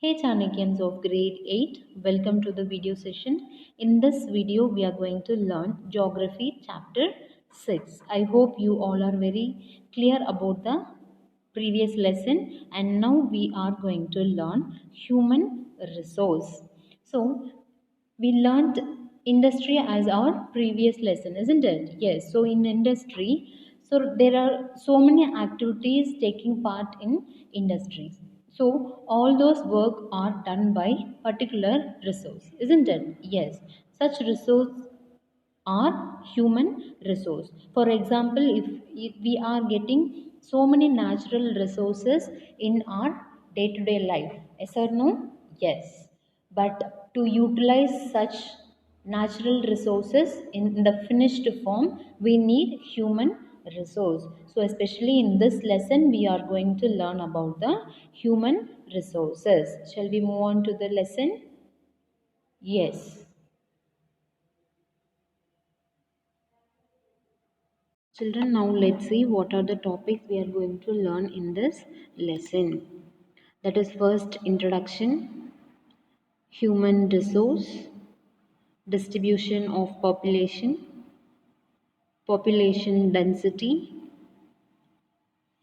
Hey Chanakyans of grade 8, welcome to the video session. In this video, we are going to learn Geography chapter 6. I hope you all are very clear about the previous lesson, and now we are going to learn human resource. So, we learned industry as our previous lesson, isn't it? Yes. So, in industry, so there are so many activities taking part in industries. So all those work are done by particular resource, isn't it? Yes. Such resource are human resource. For example, if we are getting so many natural resources in our day-to-day life, yes or no? Yes. But to utilize such natural resources in the finished form, we need human resource. So especially in this lesson, we are going to learn about the human resources. Shall we move on to the lesson? Yes. Children, now let's see what are the topics we are going to learn in this lesson. That is first introduction, human resource, distribution of population, population density,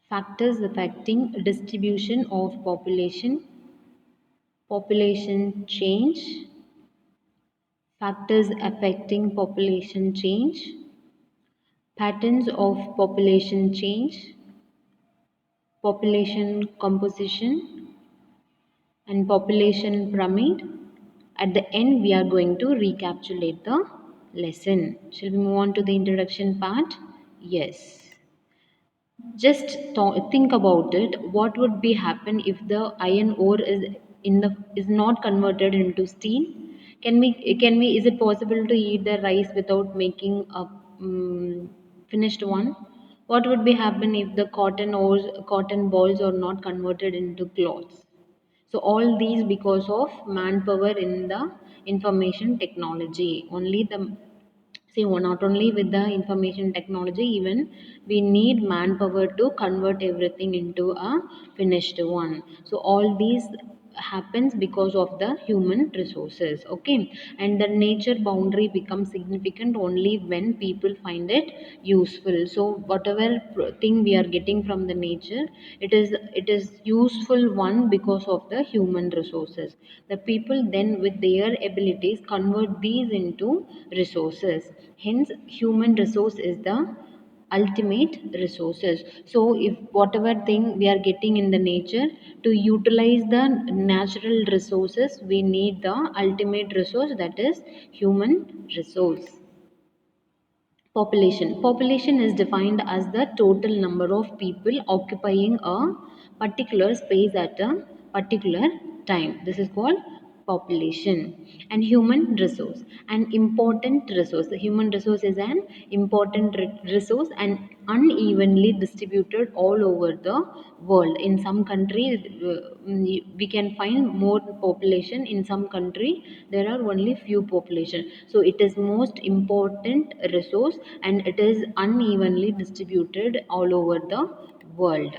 factors affecting distribution of population, population change, factors affecting population change, patterns of population change, population composition, and population pyramid. At the end, we are going to recapitulate the lesson. Shall we move on to the introduction part? Yes. Just think about it. What would be happen if the iron ore is not converted into steel? Can we is it possible to eat the rice without making a finished one? What would be happen if the cotton balls are not converted into cloths? So all these because of manpower in the information technology. Only the see not only with the information technology, even we need manpower to convert everything into a finished one. So all these happens because of the human resources. Okay, and the nature boundary becomes significant only when people find it useful. So whatever thing we are getting from the nature, it is useful one because of the human resources. The people then with their abilities convert these into resources. Hence human resource is the ultimate resources. So if whatever thing we are getting in the nature, to utilize the natural resources, we need the ultimate resource, that is human resource. Population is defined as the total number of people occupying a particular space at a particular time. This is called population. And human resource, an important resource. The human resource is an important resource and unevenly distributed all over the world. In some countries, we can find more population. In some country, there are only few population. So it is most important resource and it is unevenly distributed all over the world.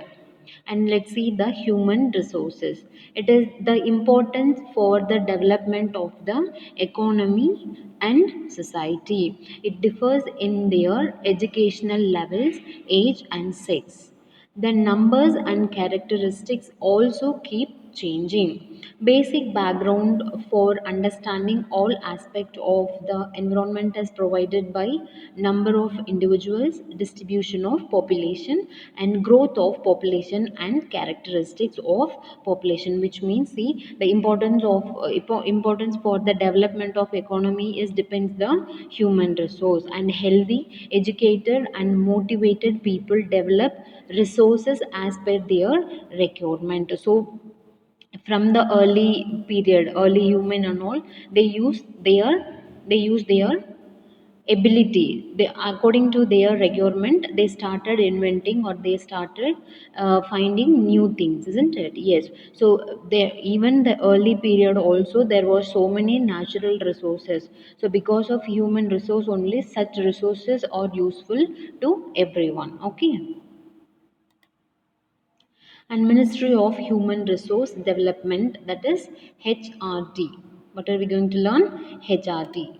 And let's see the human resources. It is the importance for the development of the economy and society. It differs in their educational levels, age and sex. The numbers and characteristics also keep changing. Basic background for understanding all aspects of the environment is provided by number of individuals, distribution of population, and growth of population and characteristics of population. Which means, see, the importance for the development of economy is depends the human resource, and healthy, educated, and motivated people develop resources as per their requirement. So from the early period, early human and all, they use their ability. They, according to their requirement, they started inventing or they started finding new things, isn't it? Yes. So there, even the early period also, there were so many natural resources. So because of human resource only, such resources are useful to everyone. Okay. and Ministry of Human Resource Development, that is HRD. What are we going to learn? HRD.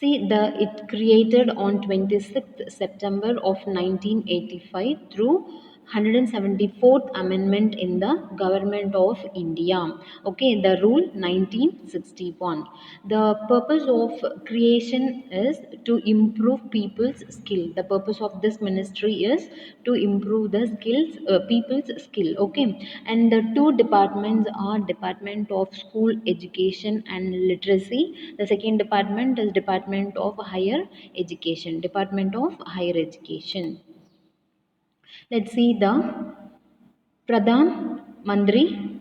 See, it created on 26th September of 1985 through 174th Amendment in the Government of India. Okay, the rule 1961. The purpose of creation is to improve people's skill. The purpose of this ministry is to improve the skills, people's skill. Okay, and the two departments are Department of School Education and Literacy. The second department is Department of Higher Education. Department of Higher Education. Let's see the Pradhan Mantri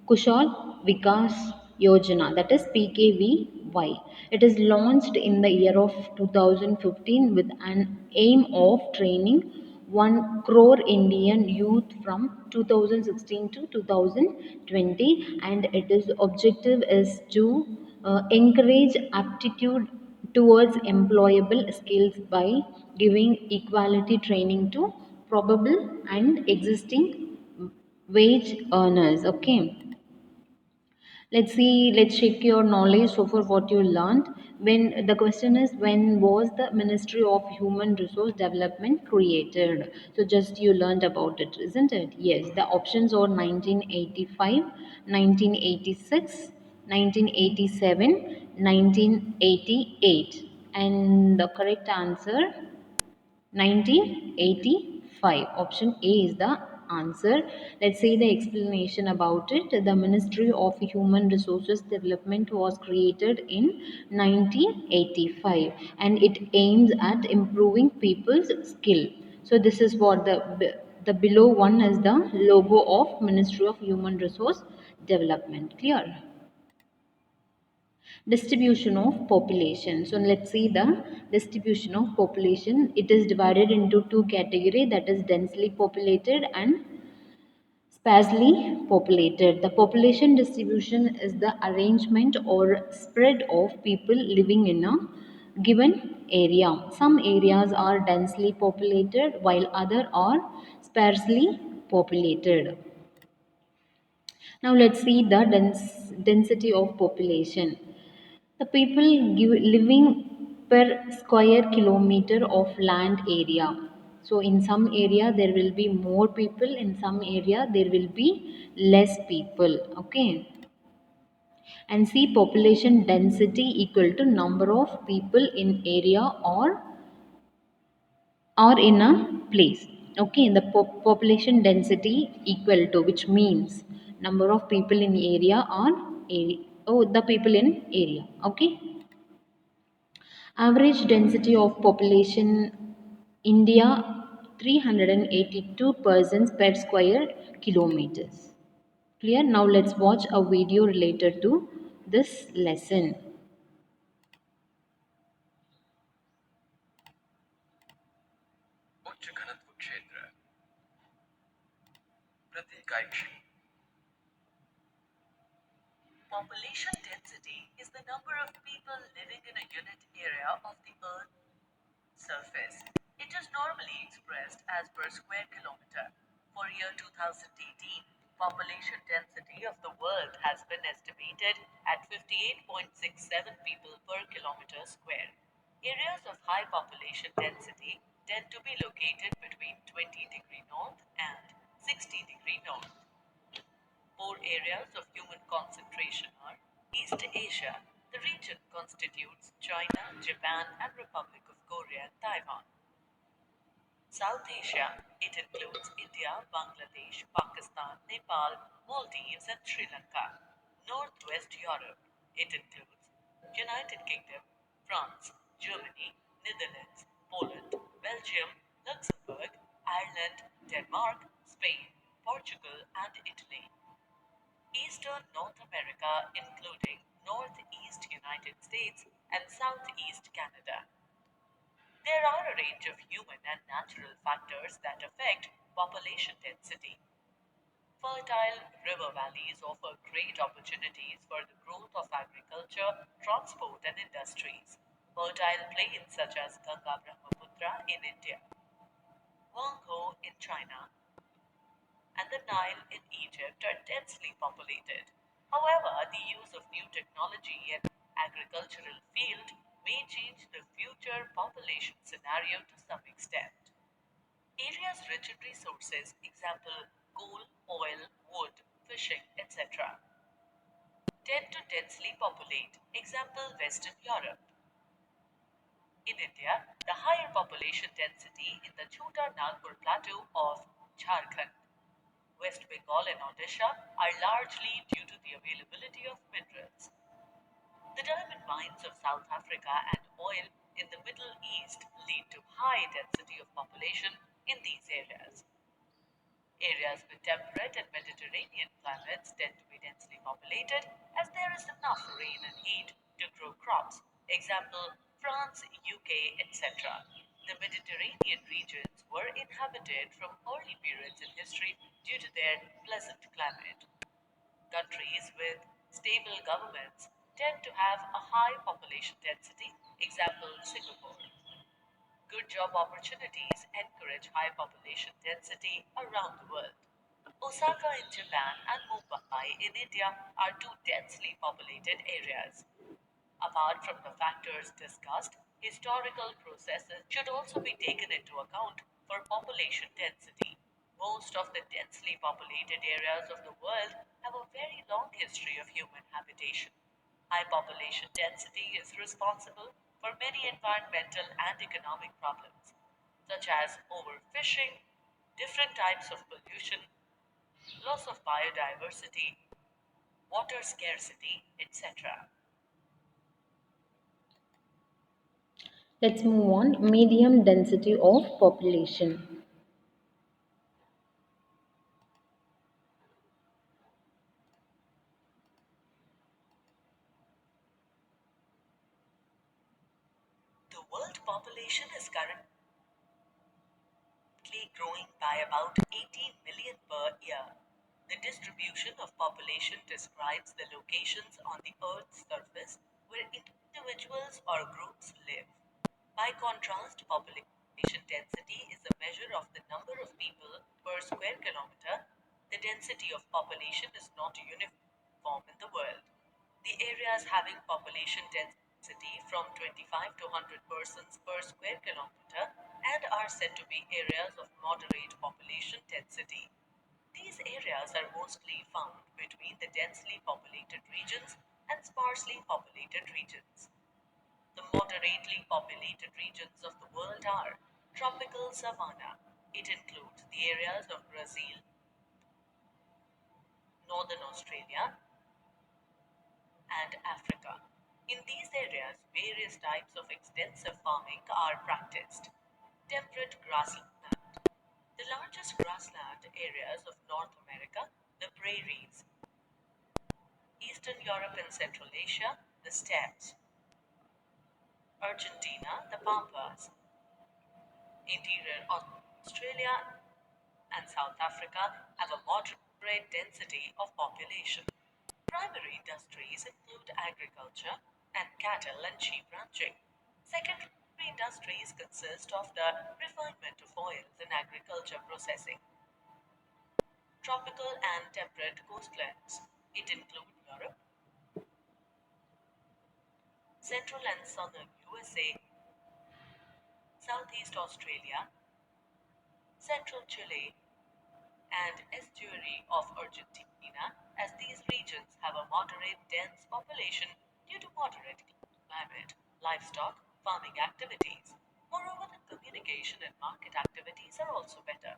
Kushal Vikas Yojana, that is PKVY. It is launched in the year of 2015 with an aim of training 1 crore Indian youth from 2016 to 2020, and its objective is to encourage aptitude towards employable skills by giving equality training to probable and existing wage earners. Okay, let's check your knowledge so far what you learned. When the question is, when was the Ministry of Human Resource Development created? So just you learned about it, isn't it? Yes, the options are 1985, 1986, 1987, 1988, and the correct answer 1985. Option A is the answer. Let's see the explanation about it. The Ministry of Human Resources Development was created in 1985 and it aims at improving people's skill. So this is what the below one is the logo of Ministry of Human Resource Development. Clear? Distribution of population. So let's see the distribution of population. It is divided into two categories, that is densely populated and sparsely populated. The population distribution is the arrangement or spread of people living in a given area. Some areas are densely populated while other are sparsely populated. Now let's see the density of population. The people living per square kilometer of land area. So in some area there will be more people, in some area there will be less people. Okay. And see, population density equal to number of people in area or in a place. Okay, the population density equal to, which means number of people in area or area, oh, the people in area. Okay. Average density of population India 382 persons per square kilometers. Clear? Now let's watch a video related to this lesson. उच्च घनत्व क्षेत्र प्रति इकाई क्षेत्र. Population density is the number of people living in a unit area of the Earth's surface. It is normally expressed as per square kilometer. For year 2018, population density of the world has been estimated at 58.67 people per kilometer square. Areas of high population density tend to be located between 20° north and 60° north. More areas of human concentration are East Asia. The region constitutes China, Japan, and Republic of Korea and Taiwan. South Asia. It includes India, Bangladesh, Pakistan, Nepal, Maldives, and Sri Lanka. Northwest Europe. It includes United Kingdom, France, Germany, Netherlands, Poland, Belgium, Luxembourg, Ireland, Denmark, Spain, Portugal, and Italy. Eastern North America, including Northeast United States and Southeast Canada. There are a range of human and natural factors that affect population density. Fertile river valleys offer great opportunities for the growth of agriculture, transport, and industries. Fertile plains such as Ganga Brahmaputra in India, Huanghe in China, and the Nile Egypt are densely populated. However, the use of new technology and agricultural field may change the future population scenario to some extent. Areas rich in resources, example coal, oil, wood, fishing, etc., tend to densely populate, example Western Europe. In India, the higher population density in the Chota Nagpur plateau of Jharkhand, West Bengal, and Odisha are largely due to the availability of minerals. The diamond mines of South Africa and oil in the Middle East lead to high density of population in these areas. Areas with temperate and Mediterranean climates tend to be densely populated as there is enough rain and heat to grow crops. Example France, UK, etc. The Mediterranean regions were inhabited from early periods in history due to their pleasant climate. Countries with stable governments tend to have a high population density. Example Singapore. Good job opportunities encourage high population density around the world. Osaka in Japan and Mumbai in India are two densely populated areas. Apart from the factors discussed, historical processes should also be taken into account for population density. Most of the densely populated areas of the world have a very long history of human habitation. High population density is responsible for many environmental and economic problems, such as overfishing, different types of pollution, loss of biodiversity, water scarcity, etc. Let's move on. Medium density of population. The world population is currently growing by about 18 million per year. The distribution of population describes the locations on the Earth's surface where individuals or groups live. By contrast, population density is a measure of the number of people per square kilometer. The density of population is not uniform in the world. The areas having population density from 25 to 100 persons per square kilometer and are said to be areas of moderate population density. These areas are mostly found between the densely populated regions and sparsely populated regions. The moderately populated regions of the world are tropical savanna. It includes the areas of Brazil, northern Australia, and Africa. In these areas, various types of extensive farming are practiced. Temperate grassland. The largest grassland areas of North America, the prairies. Eastern Europe and Central Asia, the steppes. Argentina, the pampas. Interior Australia and South Africa have a moderate density of population. Primary industries include agriculture and cattle and sheep ranching. Secondary industries consist of the refinement of oils and agriculture processing. Tropical and temperate coastlands. It includes Europe, central and southern USA, Southeast Australia, central Chile, and estuary of Argentina, as these regions have a moderate dense population due to moderate climate, livestock, farming activities. Moreover, the communication and market activities are also better.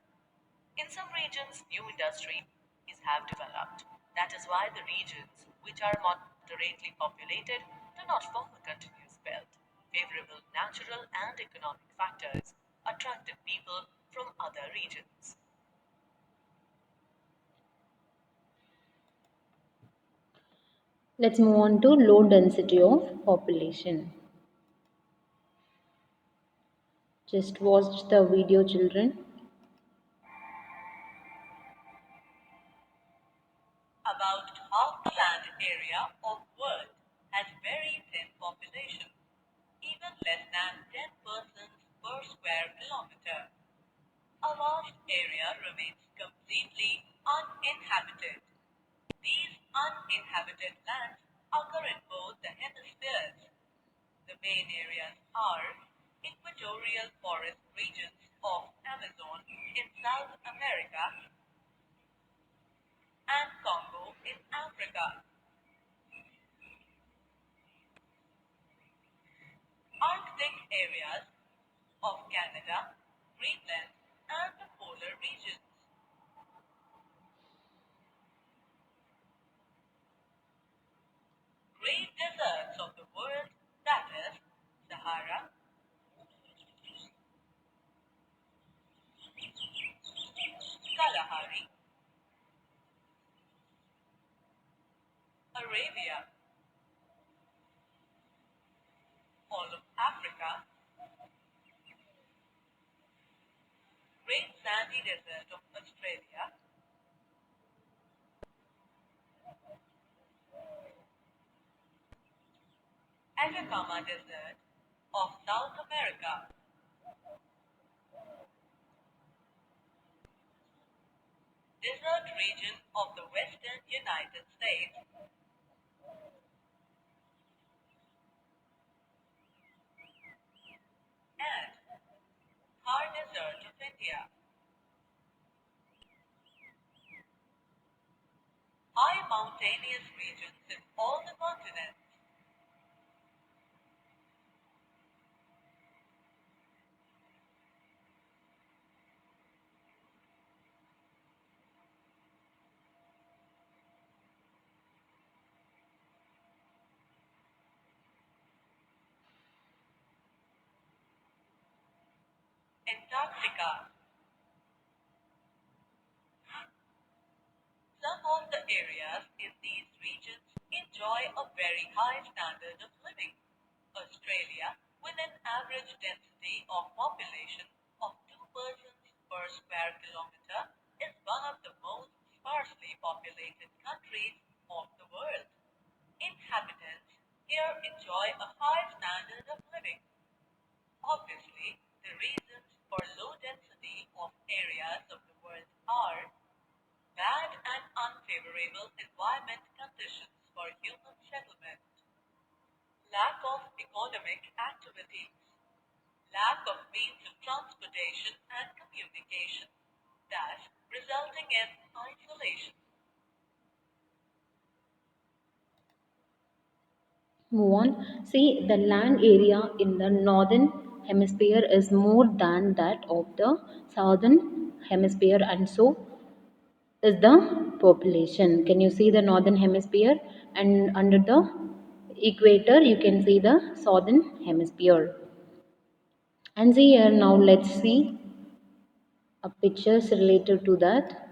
In some regions, new industries have developed. That is why the regions which are moderately populated do not form a continuous belt. Favorable natural and economic factors attracted people from other regions. Let's move on to low density of population. Just watch the video, children. About half the land area of world has very thin population, even less than 10 persons per square kilometer. A vast area remains completely Uninhabited. These uninhabited lands occur in both the hemispheres. The main areas are equatorial forest regions of Amazon in South America and Congo in Africa. Arctic areas of Canada, Greenland, and the polar regions. Great deserts of the world, that is, Sahara, Kalahari, Arabia, all of Africa, Great Sandy Desert of Australia, Atacama Desert of South America, desert region of the western United States, and Thar Desert of India. High mountainous regions in all the continents. Antarctica. Some of the areas in these regions enjoy a very high standard of living. Australia, with an average density of population of 2 persons per square kilometer, is one of the most sparsely populated countries of the world. Inhabitants here enjoy a high standard of living. Obviously, the reasons for low density of areas of the world are bad and unfavorable environment conditions for human settlement, lack of economic activities, lack of means of transportation and communication, thus resulting in isolation. Move on. See, the land area in the northern hemisphere is more than that of the southern hemisphere, and so is the population. Can you see the northern hemisphere? And under the equator, you can see the southern hemisphere. And see here now, let's see a pictures related to that.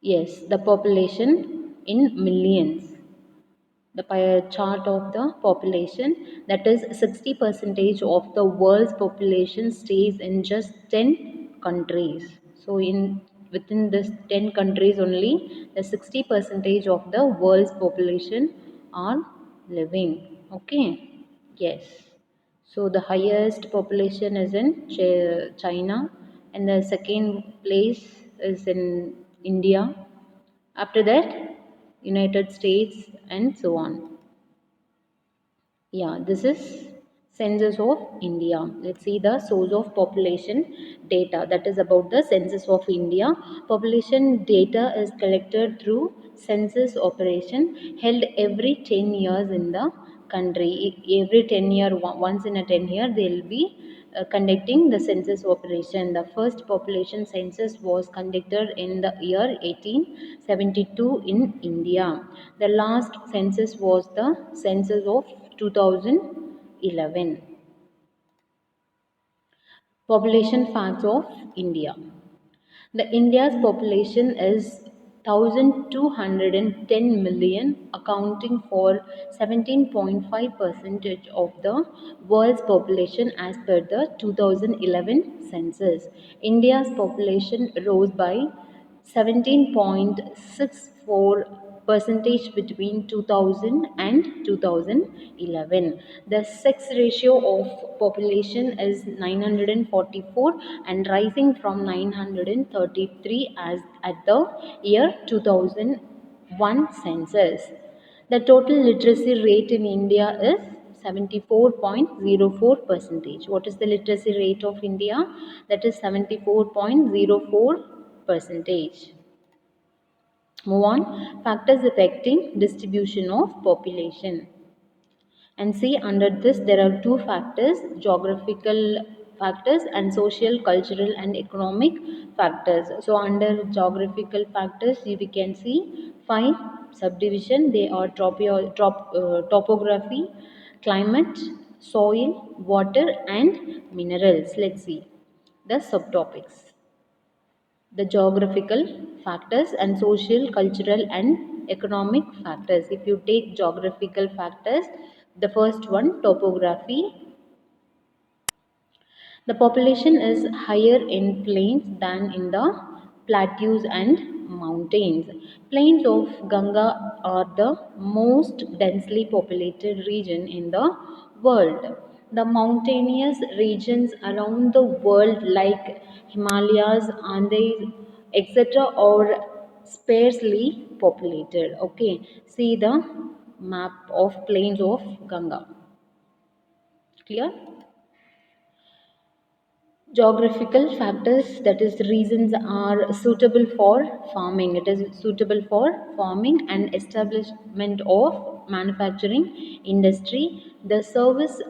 Yes, the population in millions. The pie chart of the population, that is 60 percentage of the world's population stays in just 10 countries. So in within this 10 countries only, the 60 percentage of the world's population are living. Okay. Yes. So the highest population is in China, and the second place is in India. After that, United States, and so on. Yeah, this is Census of India. Let's see the source of population data. That is about the Census of India. Population data is collected through census operation held every 10 years in the country. Every 10 year, once in a 10 year, they will be conducting the census operation. The first population census was conducted in the year 1872 in India. The last census was the census of 2011. Population facts of India. The India's population is 1,210 million, accounting for 17.5 percentage of the world's population as per the 2011 census. India's population rose by 17.64 percentage between 2000 and 2011. The sex ratio of population is 944 and rising from 933 as at the year 2001 census. The total literacy rate in India is 74.04 percentage. What is the literacy rate of India? That is 74.04 percentage. Move on. Factors affecting distribution of population. And see, under this there are two factors: geographical factors and social, cultural and economic factors. So under geographical factors we can see five subdivision. They are topography, climate, soil, water and minerals. Let's see the subtopics: the geographical factors and social, cultural and economic factors. If you take geographical factors, the first one, topography. The population is higher in plains than in the plateaus and mountains. Plains of Ganga are the most densely populated region in the world. The mountainous regions around the world like Himalayas, Andes, etc. are sparsely populated. Okay, see the map of plains of Ganga. Clear? Geographical factors, that is reasons, are suitable for farming. It is suitable for farming and establishment of manufacturing industry. The service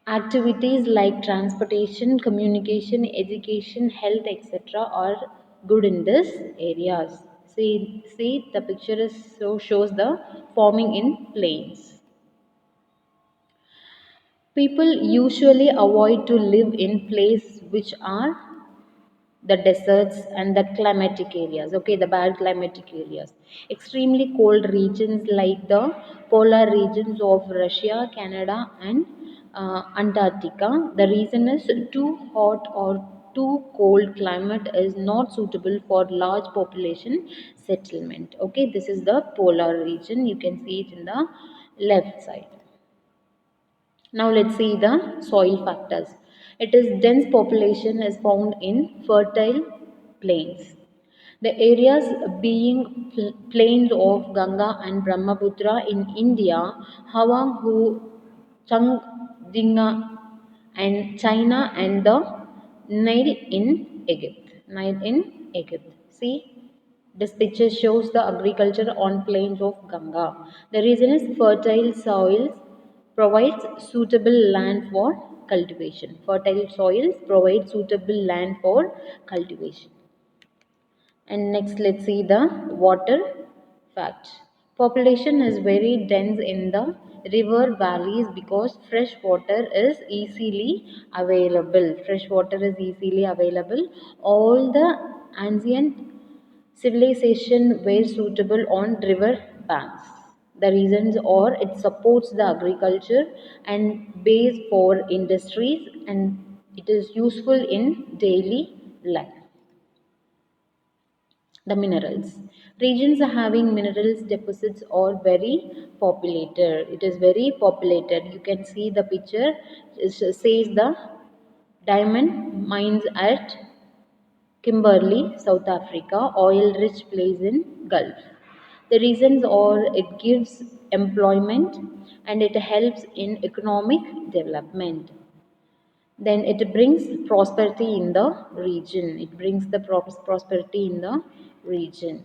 activities like transportation, communication, education, health, etc. are good in these areas. See the picture is shows the farming in plains. People usually avoid to live in places which are the deserts and the climatic areas. Okay, the bad climatic areas, extremely cold regions like the polar regions of Russia, Canada and Antarctica. The reason is too hot or too cold climate is not suitable for large population settlement. Okay, this is the polar region, you can see it in the left side. Now let's see the soil factors. It is dense population is found in fertile plains. The areas being plains of Ganga and Brahmaputra in India, Hwanghu, Changdinga and China, and the Nile in Egypt. Nile in Egypt. See, this picture shows the agriculture on plains of Ganga. The reason is fertile soils provides suitable land for cultivation. Fertile soils provide suitable land for cultivation. And next, let's see the water fact. Population is very dense in the river valleys because fresh water is easily available. Fresh water is easily available. All the ancient civilization were suitable on river banks. The reasons are it supports the agriculture and base for industries and it is useful in daily life. The minerals. Regions having minerals deposits are very populated. It is very populated. You can see the picture. It says the diamond mines at Kimberley, South Africa, oil-rich place in Gulf. The reasons are it gives employment and it helps in economic development. Then it brings prosperity in the region. It brings the prosperity in the region.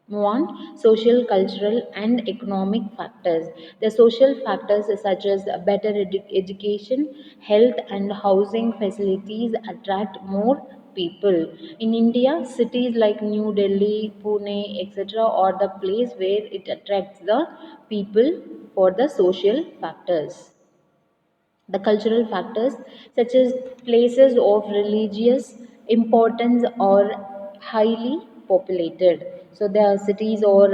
Move on. Social, cultural, and economic factors. The social factors such as better education, health, and housing facilities attract more people. In India, cities like New Delhi, Pune, etc., are the place where it attracts the people for the social factors. The cultural factors, such as places of religious importance, are highly populated. So there are cities or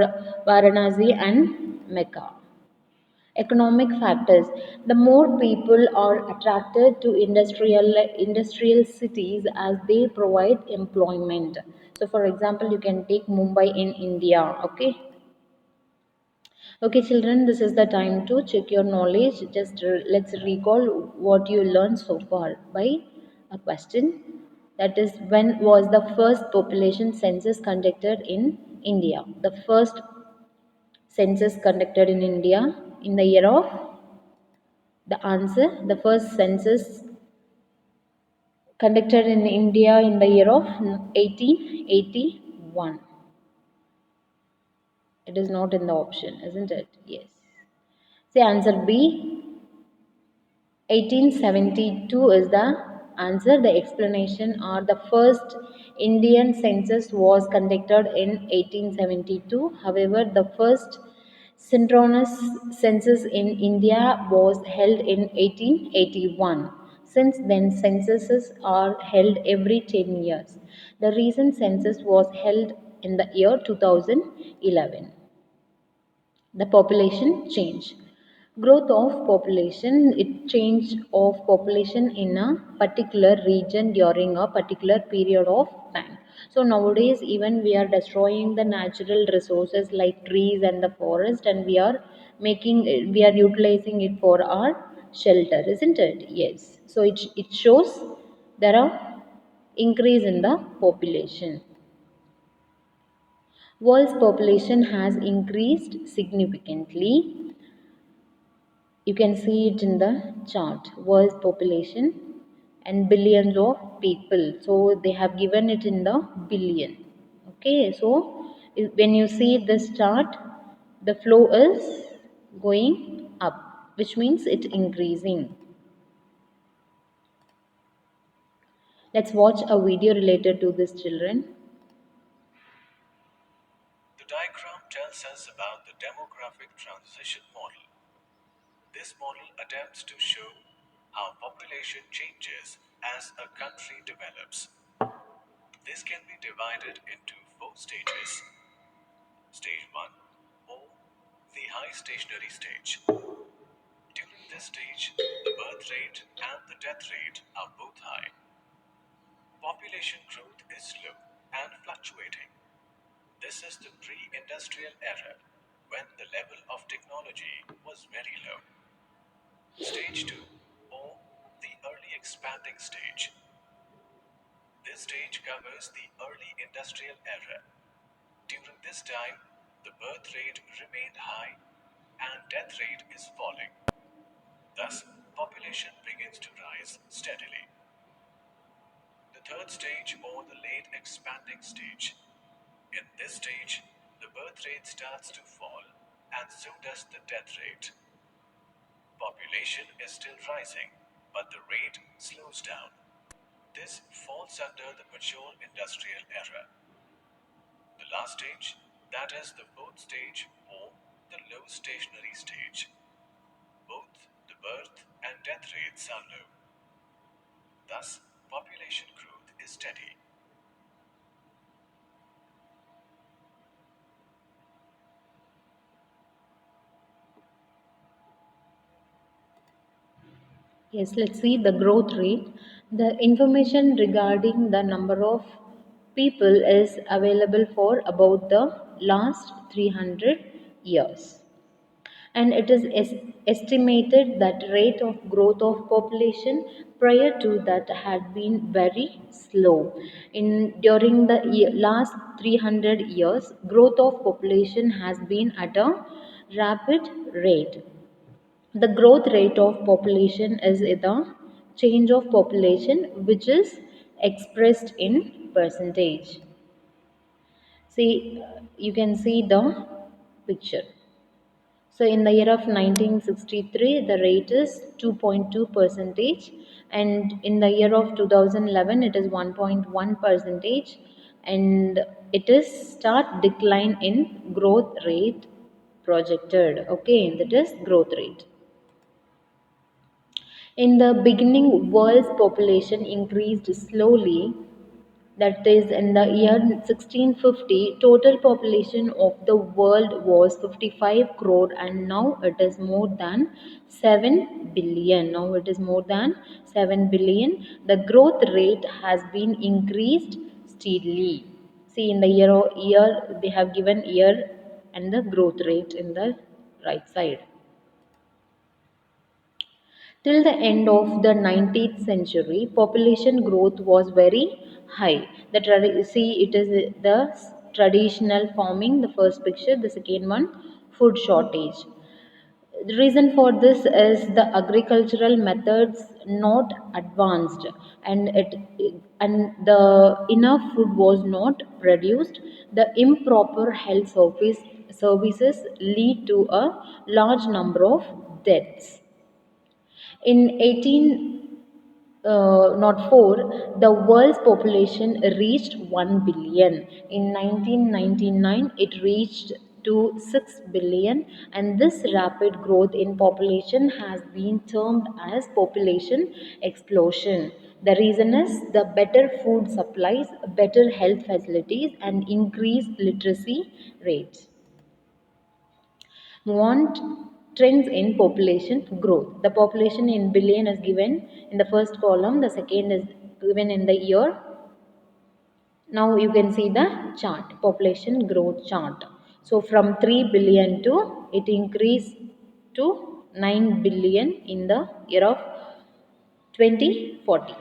Varanasi and Mecca. Economic factors. The more people are attracted to industrial cities as they provide employment. So for example, you can take Mumbai in India. Okay. Okay, children, this is the time to check your knowledge. Just let's recall what you learned so far by a question. That is, when was the first population census conducted in India? The first census conducted in India in the year of the answer. The first census conducted in India in the year of 1881. It is not in the option, isn't it? Yes. Say answer B. 1872 is the answer. The explanation or the first Indian census was conducted in 1872. However, the first synchronous census in India was held in 1881. Since then, censuses are held every 10 years. The recent census was held in the year 2011. The population change, growth of population, it change of population in a particular region during a particular period of time. So nowadays even we are destroying the natural resources like trees and the forest, and we are utilizing it for our shelter, isn't it? Yes, so it shows there are increase in the population. World's population has increased significantly. You can see it in the chart. World's population and billions of people. So they have given it in the billion. Okay, so when you see this chart, the flow is going up, which means it increasing. Let's watch a video related to this, children. The diagram tells us about the demographic transition model. This model attempts to show how population changes as a country develops. This can be divided into four stages. Stage 1, or the high stationary stage. During this stage, the birth rate and the death rate are both high. Population growth is slow and fluctuating. This is the pre-industrial era, when the level of technology was very low. Stage 2, or the early expanding stage. This stage covers the early industrial era. During this time, the birth rate remained high and death rate is falling. Thus, population begins to rise steadily. The third stage, or the late expanding stage. In this stage, the birth rate starts to fall and so does the death rate. Population is still rising, but the rate slows down. This falls under the mature industrial era. The last stage, that is the fourth stage or the low stationary stage. Both the birth and death rates are low. Thus, population growth is steady. Yes, let's see the growth rate. The information regarding the number of people is available for about the last 300 years. And it is estimated that rate of growth of population prior to that had been very slow. In during the last 300 years, growth of population has been at a rapid rate. The growth rate of population is the change of population which is expressed in percentage. See, you can see the picture. So in the year of 1963, the rate is 2.2 percentage, and in the year of 2011, it is 1.1 percentage, and it is start decline in growth rate projected. Okay, that is growth rate. In the beginning, world's population increased slowly. That is, in the year 1650, total population of the world was 55 crore, and now it is more than 7 billion. Now it is more than 7 billion. The growth rate has been increased steadily. See, in the year they have given year and the growth rate in the right side. Till the end of the 19th century, population growth was very high. See, it is the traditional farming, the first picture, the second one, food shortage. The reason for this is the agricultural methods not advanced, and the enough food was not produced. The improper health services lead to a large number of deaths. In 1804, the world's population reached 1 billion. In 1999, it reached to 6 billion, and this rapid growth in population has been termed as population explosion. The reason is the better food supplies, better health facilities, and increased literacy rates. Want trends in population growth. The population in billion is given in the first column, the second is given in the year. Now you can see the chart, population growth chart. So from 3 billion to it increased to 9 billion in the year of 2040.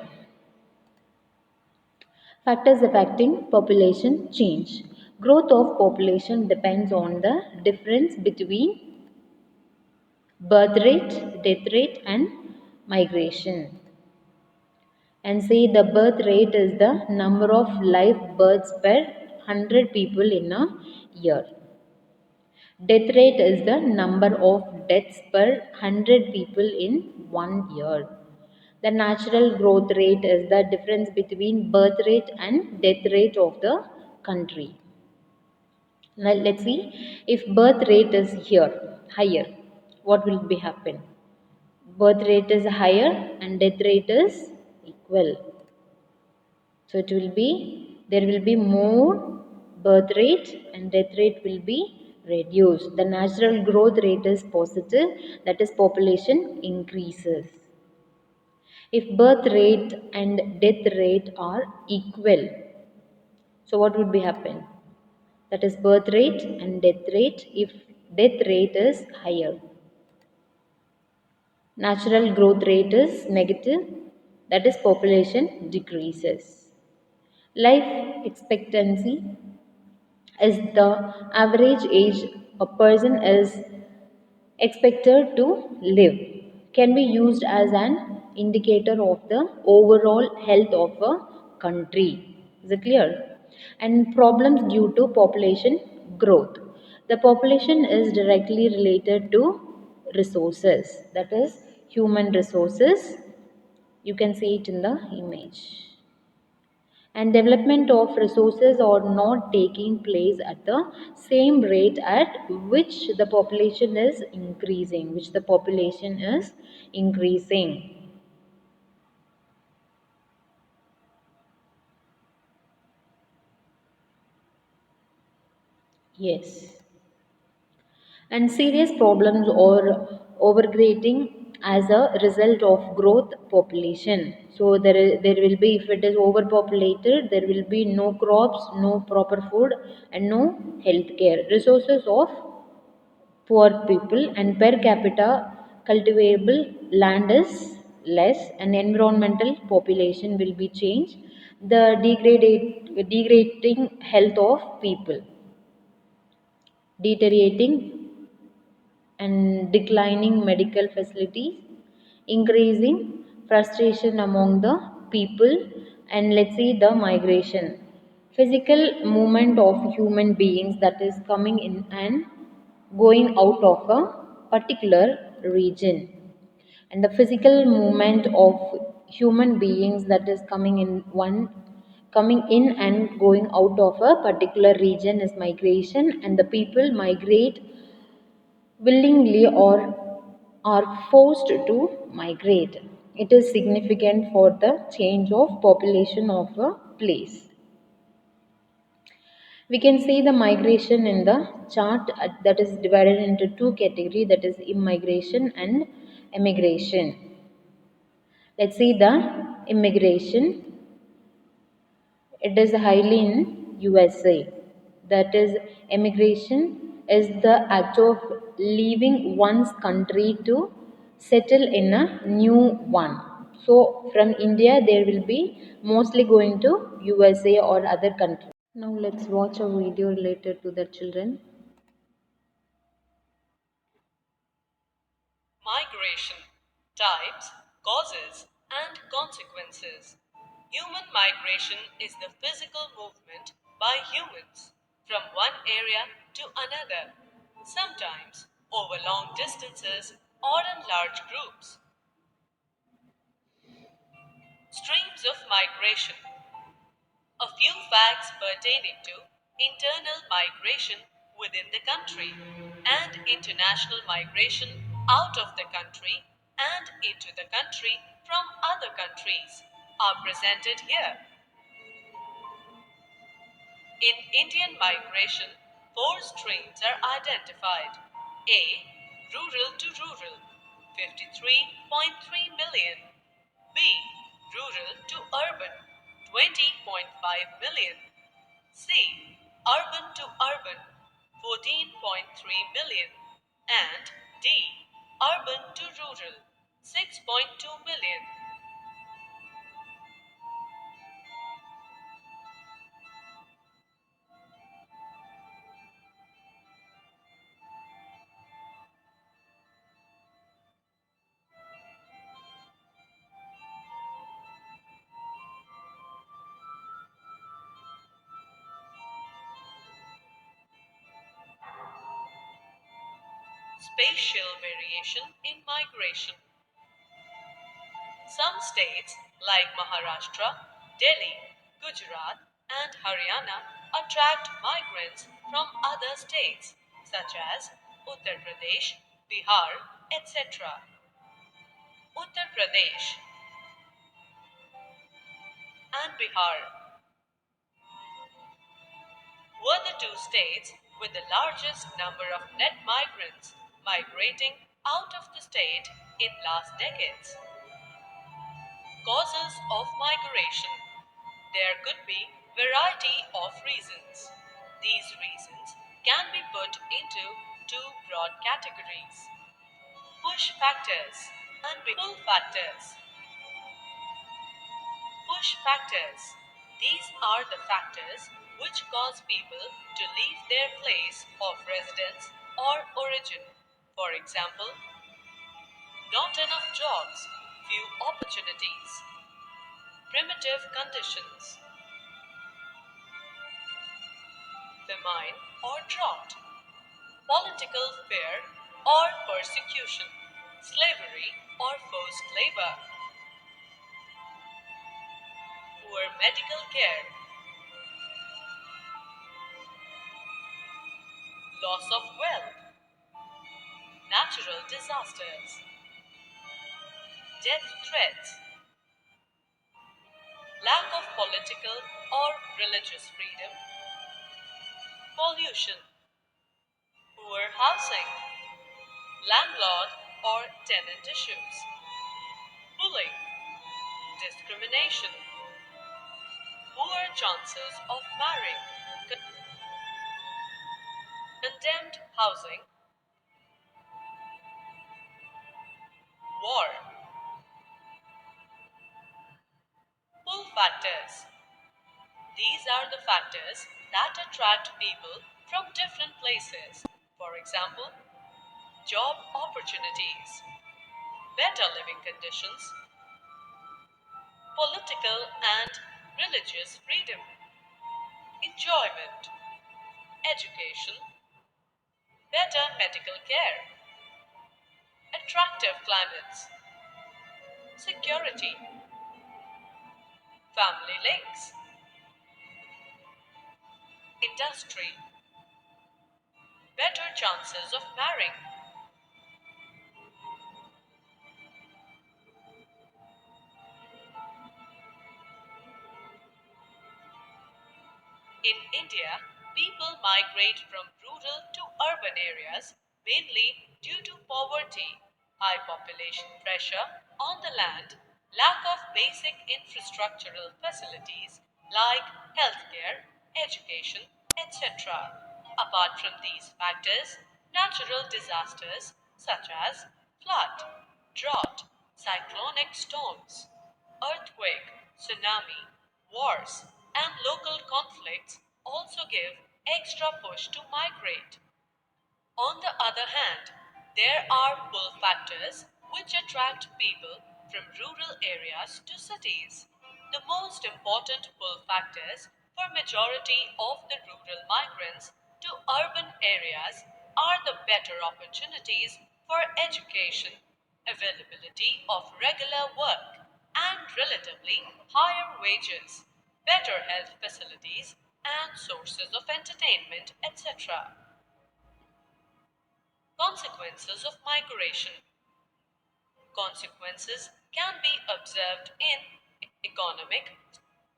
Factors affecting population change. Growth of population depends on the difference between birth rate, death rate, and migration. And say the birth rate is the number of live births per 100 people in a year. Death rate is the number of deaths per 100 people in 1 year. The natural growth rate is the difference between birth rate and death rate of the country. Now let's see, if birth rate is here higher, what will be happen? Birth rate is higher and death rate is equal. So it will be, there will be more birth rate and death rate will be reduced. The natural growth rate is positive, that is population increases. If birth rate and death rate are equal, so what would be happen? That is birth rate and death rate if death rate is higher. Natural growth rate is negative, that is population decreases. Life expectancy is the average age a person is expected to live, can be used as an indicator of the overall health of a country. Is it clear? And problems due to population growth. The population is directly related to resources, that is human resources. You can see it in the image. And development of resources are not taking place at the same rate at which the population is increasing. Yes. And serious problems or overgrazing as a result of growth population. So there will be, if it is overpopulated, there will be no crops, no proper food, and no health care. Resources of poor people and per capita cultivable land is less, and environmental population will be changed. The degrading health of people, deteriorating and declining medical facilities, increasing frustration among the people, and let's see the migration. Physical movement of human beings that is coming in and going out of a particular region. And the physical movement of human beings that is coming in and going out of a particular region is migration, and the people migrate willingly or are forced to migrate. It is significant for the change of population of a place. We can see the migration in the chart that is divided into two categories, that is immigration and emigration. Let's see the immigration. It is highly in USA. That is, immigration is the act of leaving one's country to settle in a new one. So from India, there will be mostly going to USA or other countries. Now let's watch a video related to the children. Migration types, causes, and consequences. Human migration is the physical movement by humans from one area to another, sometimes over long distances or in large groups. Streams of migration. A few facts pertaining to internal migration within the country and international migration out of the country and into the country from other countries are presented here. In Indian migration, four streams are identified. A. Rural to rural, 53.3 million. B. Rural to urban, 20.5 million. C. Urban to urban, 14.3 million. And D. Urban to rural, 6.2 million. Spatial variation in migration. Some states, like Maharashtra, Delhi, Gujarat, and Haryana, attract migrants from other states, such as Uttar Pradesh, Bihar, etc. Uttar Pradesh and Bihar were the two states with the largest number of net migrants migrating out of the state in last decades. Causes of migration. There could be variety of reasons. These reasons can be put into two broad categories: push factors and pull factors. Push factors. These are the factors which cause people to leave their place of residence or origin. For example, not enough jobs, few opportunities, primitive conditions, famine or drought, political fear or persecution, slavery or forced labor, poor medical care, loss of wealth, natural disasters, death threats, lack of political or religious freedom, pollution, poor housing, landlord or tenant issues, bullying, discrimination, poor chances of marrying, condemned housing, war. Pull factors. These are the factors that attract people from different places. For example, job opportunities, better living conditions, political and religious freedom, enjoyment, education, better medical care, attractive climates, security, family links, industry, better chances of marrying. In India, people migrate from rural to urban areas mainly due to poverty, high population pressure on the land, lack of basic infrastructural facilities like healthcare, education, etc. Apart from these factors, natural disasters such as flood, drought, cyclonic storms, earthquake, tsunami, wars, and local conflicts also give extra push to migrate. On the other hand, there are pull factors which attract people from rural areas to cities. The most important pull factors for majority of the rural migrants to urban areas are the better opportunities for education, availability of regular work, and relatively higher wages, better health facilities, and sources of entertainment, etc. Consequences of migration. Consequences can be observed in economic,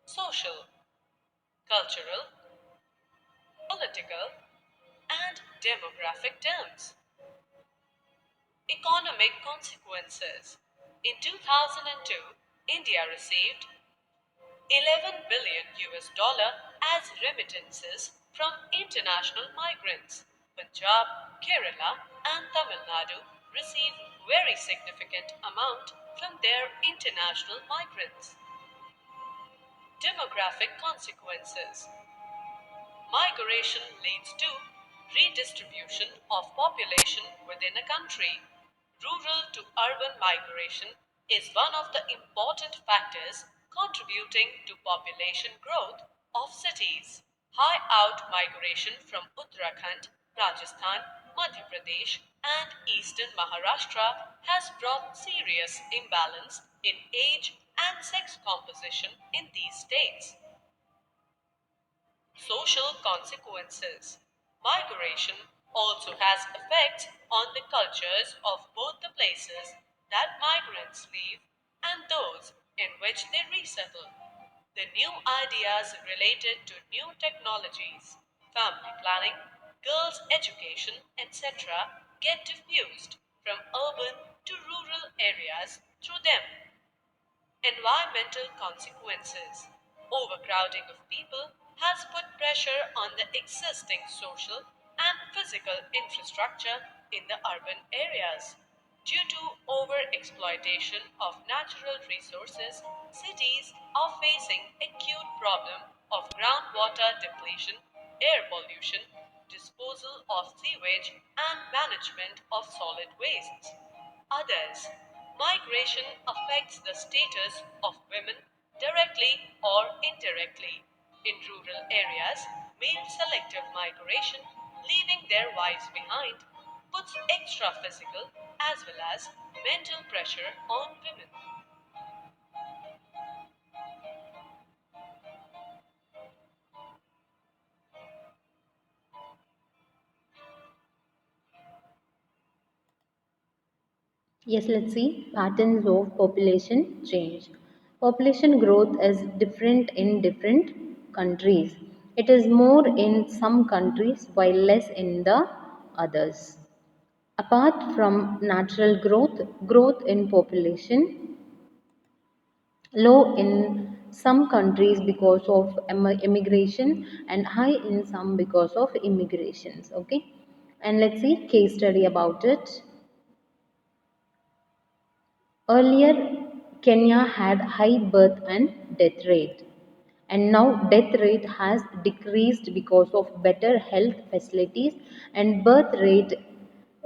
social, cultural, political, and demographic terms. Economic consequences. In 2002, India received 11 billion US dollar as remittances from international migrants. Punjab, Kerala, and Tamil Nadu receive very significant amount from their international migrants. Demographic consequences. Migration leads to redistribution of population within a country. Rural to urban migration is one of the important factors contributing to population growth of cities. High out migration from Uttarakhand, Rajasthan, Madhya Pradesh, and eastern Maharashtra has brought serious imbalance in age and sex composition in these states. Social consequences. Migration also has effects on the cultures of both the places that migrants leave and those in which they resettle. The new ideas related to new technologies, family planning, girls' education, etc., get diffused from urban to rural areas through them. Environmental consequences. Overcrowding of people has put pressure on the existing social and physical infrastructure in the urban areas. Due to overexploitation of natural resources, cities are facing acute problem of groundwater depletion, air pollution, disposal of sewage, and management of solid wastes. Others, migration affects the status of women directly or indirectly. In rural areas, male selective migration, leaving their wives behind, puts extra physical as well as mental pressure on women. Yes, let's see patterns of population change. Population growth is different in different countries. It is more in some countries while less in the others. Apart from natural growth, growth in population low in some countries because of immigration and high in some because of immigrations. Okay, and let's see case study about it. Earlier, Kenya had high birth and death rate, and now death rate has decreased because of better health facilities, and birth rate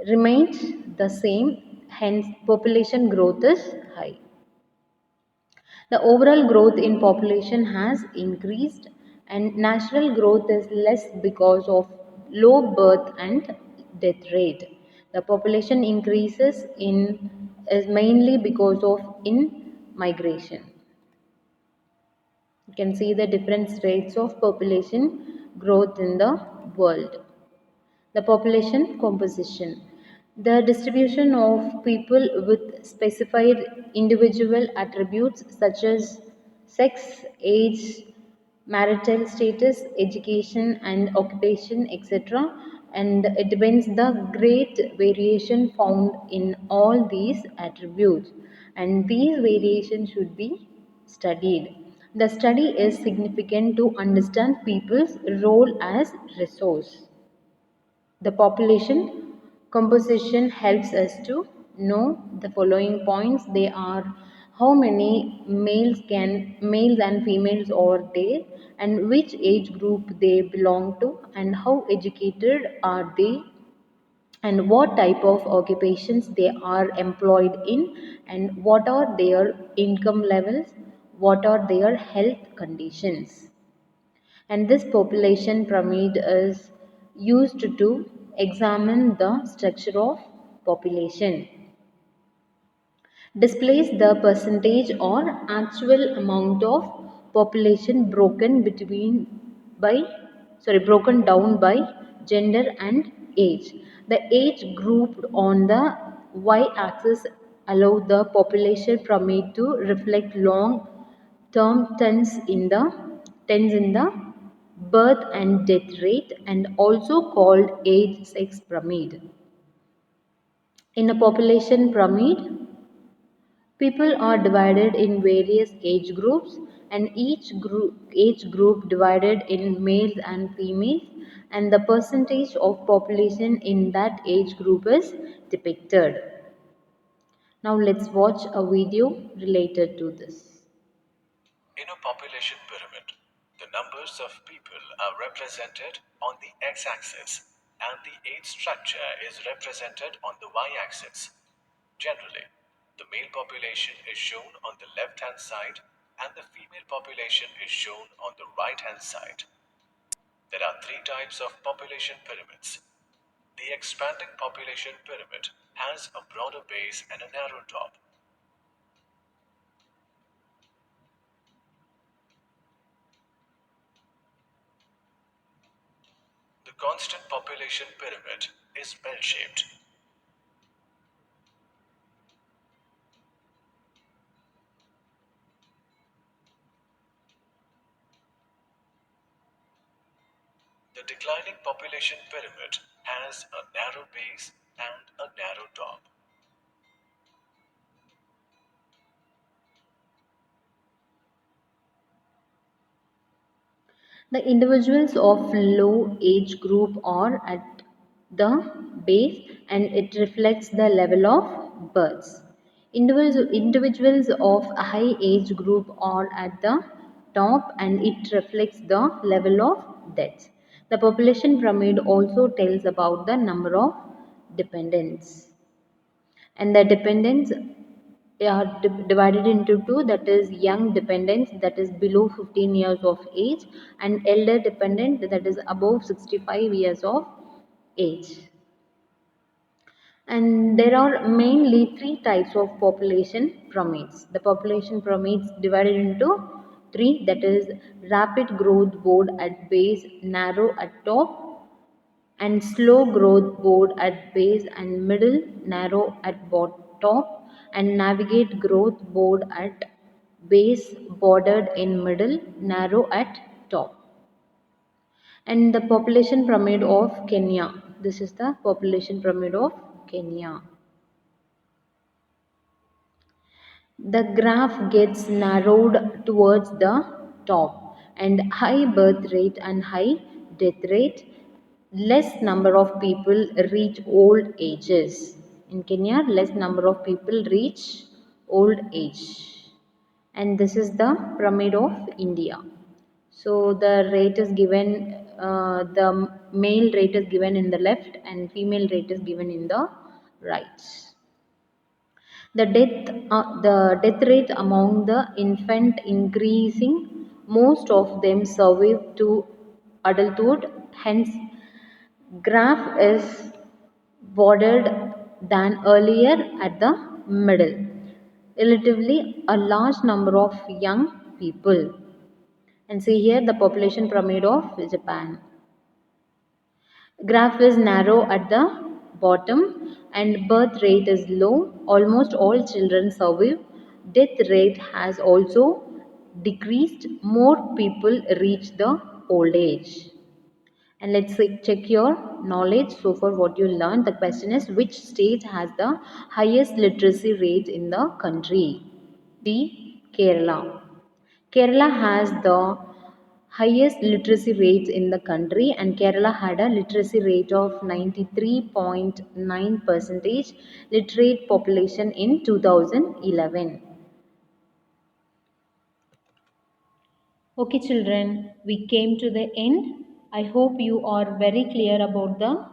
remains the same, hence population growth is high. The overall growth in population has increased, and natural growth is less because of low birth and death rate. The population increases in is mainly because of in migration. You can see the different rates of population growth in the world. The population composition. The distribution of people with specified individual attributes such as sex, age, marital status, education and occupation, etc. And it depends the great variation found in all these attributes. And these variations should be studied. The study is significant to understand people's role as resource. The population composition helps us to know the following points. They are how many males and females are there, and which age group they belong to, and how educated are they, and what type of occupations they are employed in, and what are their income levels, what are their health conditions. And this population pyramid is used to examine the structure of population, displays the percentage or actual amount of population by broken down by gender and age. The age grouped on the y axis allow the population pyramid to reflect long term trends in the birth and death rate, and also called age sex pyramid. In a population pyramid, people are divided in various age groups, and age group divided in males and females, and the percentage of population in that age group is depicted. Now let's watch a video related to this. In a population pyramid, the numbers of people are represented on the x axis and the age structure is represented on the y axis. Generally, the male population is shown on the left hand side and the female population is shown on the right hand side. There are three types of population pyramids. The expanding population pyramid has a broader base and a narrow top. The constant population pyramid is bell-shaped. The declining population pyramid has a narrow base and a narrow top. The individuals of low age group are at the base, and it reflects the level of births. Individuals of high age group are at the top, and it reflects the level of deaths. The population pyramid also tells about the number of dependents, and the dependents are divided into two, that is young dependents, that is below 15 years of age, and elder dependent, that is above 65 years of age. And there are mainly three types of population pyramids. The population pyramids divided into three, that is rapid growth board at base, narrow at top, and slow growth board at base and middle, narrow at top, and navigate growth board at base, bordered in middle, narrow at top. And the population pyramid of Kenya. This is the population pyramid of Kenya. The graph gets narrowed towards the top, and high birth rate and high death rate, less number of people reach old ages. In Kenya, less number of people reach old age. And this is the pyramid of India. So the rate is given, the male rate is given in the left and female rate is given in the right. The death rate among the infant increasing, most of them survive to adulthood. Hence, graph is bordered than earlier at the middle. Relatively, a large number of young people. And see here the population pyramid of Japan. Graph is narrow at the bottom and birth rate is low. Almost all children survive. Death rate has also decreased. More people reach the old age. And let's check your knowledge. So far what you learned, the question is, which state has the highest literacy rate in the country? D. Kerala. Kerala has the highest literacy rates in the country, and Kerala had a literacy rate of 93.9 percentage literate population in 2011. Okay, children, we came to the end. I hope you are very clear about the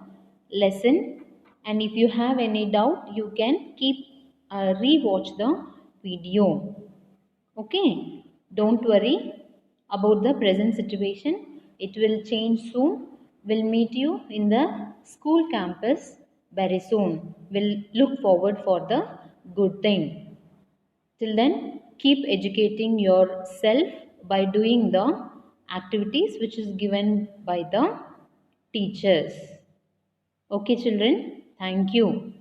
lesson. And if you have any doubt, you can keep re-watch the video. Okay, don't worry about the present situation. It will change soon. We'll meet you in the school campus very soon. We'll look forward for the good thing. Till then, keep educating yourself by doing the activities which is given by the teachers. Okay, children, thank you.